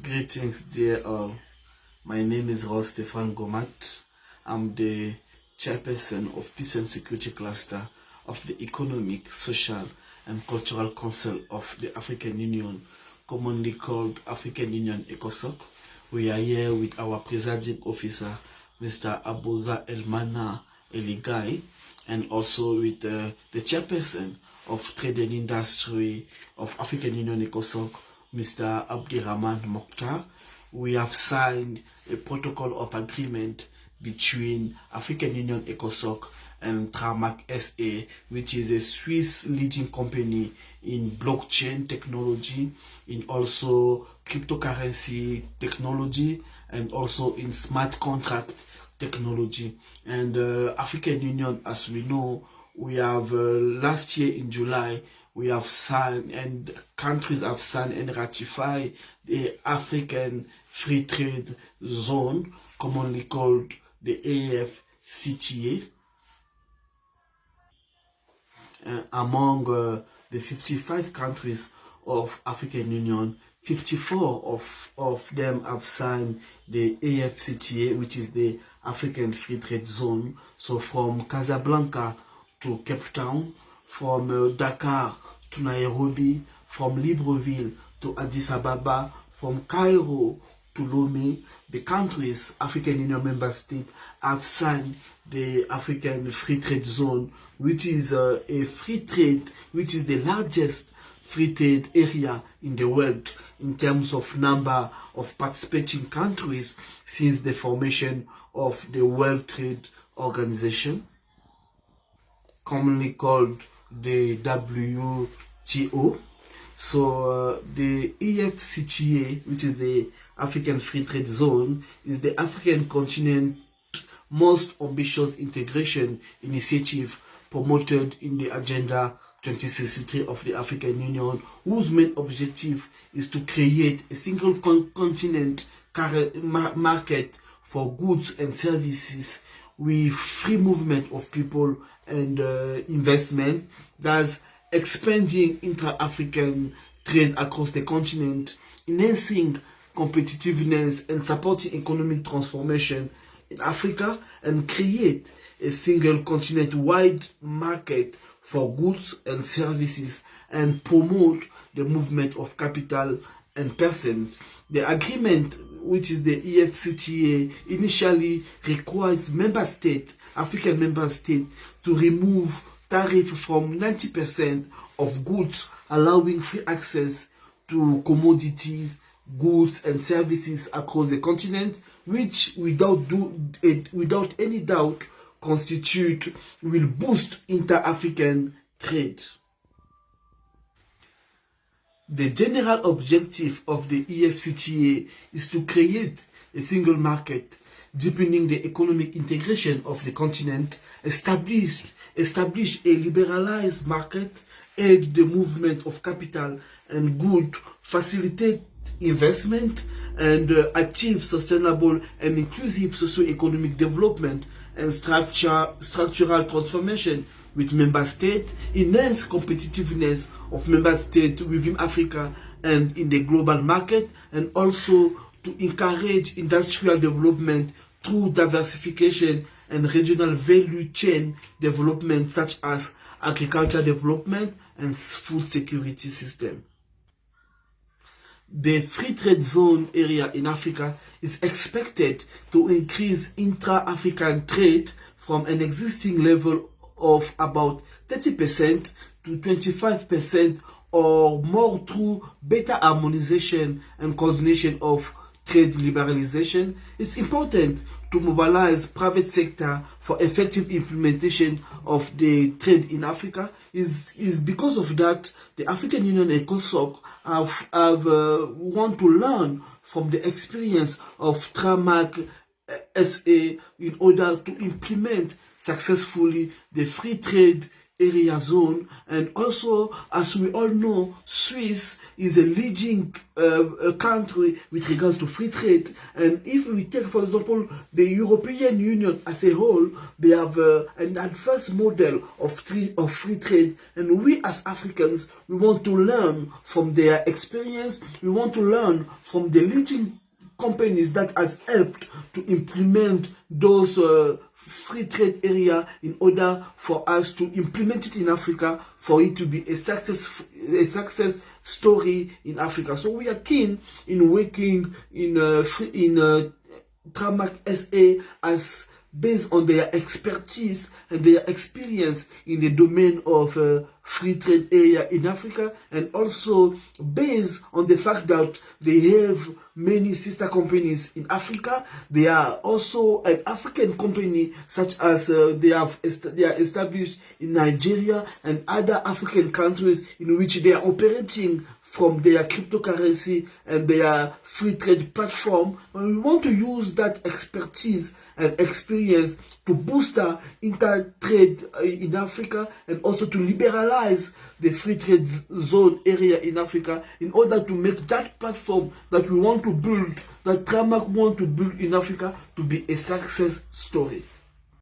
Greetings, dear all. My name is Ross Stefan Gomat. I'm the chairperson of Peace and Security Cluster of the Economic, Social and Cultural Council of the African Union, commonly called African Union ECOSOC. We are here with our presiding officer, Mr. Aboza Elmana Eligai, and also with the chairperson of Trade and Industry of African Union ECOSOC, Mr. Abdirahman Mokhtar. We have signed a protocol of agreement between African Union ECOSOC and Tramac SA, which is a Swiss leading company in blockchain technology, in also cryptocurrency technology, and also in smart contract technology. And African Union, as we know, we have last year in July, we have signed and countries have signed and ratified the African Free Trade Zone, commonly called the AFCTA. Among the 55 countries of African Union, 54 of them have signed the AFCTA, which is the African Free Trade Zone. So from Casablanca to Cape Town, from Dakar to Nairobi, from Libreville to Addis Ababa, from Cairo to Lomé, the countries, African Union member states, have signed the African Free Trade Zone, which is a free trade, which is the largest free trade area in the world in terms of number of participating countries since the formation of the World Trade Organization, commonly called the WTO. So the AFCTA, which is the African Free Trade Zone, is the African continent's most ambitious integration initiative promoted in the Agenda 2063 of the African Union, whose main objective is to create a single continent market for goods and services with free movement of people and investment, thus expanding intra-African trade across the continent, enhancing competitiveness and supporting economic transformation in Africa, and create a single continent-wide market for goods and services and promote the movement of capital and persons. The agreement, which is the AFCTA, initially requires member states, African member states, to remove tariff from 90% of goods, allowing free access to commodities, goods and services across the continent, which without any doubt will boost inter-African trade. The general objective of the AFCTA is to create a single market, deepening the economic integration of the continent, establish a liberalized market, aid the movement of capital and goods, facilitate investment, and achieve sustainable and inclusive socio-economic development and structural transformation with member states, enhance competitiveness of member states within Africa and in the global market, and also to encourage industrial development through diversification and regional value chain development, such as agriculture development and food security system. The free trade zone area in Africa is expected to increase intra-African trade from an existing level of about 30% to 25% or more through better harmonization and coordination of trade liberalization. It's important to mobilize private sector for effective implementation of the trade in Africa. Is because of that the African Union ECOSOC have want to learn from the experience of Tramac SA in order to implement successfully the free trade area zone. And also, as we all know, Swiss is a leading country with regards to free trade. And if we take, for example, the European Union as a whole, they have an advanced model of free trade. And we as Africans, we want to learn from their experience. We want to learn from the leading companies that has helped to implement those free trade area in order for us to implement it in Africa, for it to be a success story in Africa. So we are keen in working in Tramak SA as based on their expertise and their experience in the domain of free trade area in Africa, and also based on the fact that they have many sister companies in Africa. They are also an African company, such as they are established in Nigeria and other African countries in which they are operating from their cryptocurrency and their free trade platform. And we want to use that expertise and experience to boost our inter-trade in Africa, and also to liberalize the free trade zone area in Africa, in order to make that platform that we want to build, that Tramak want to build in Africa, to be a success story.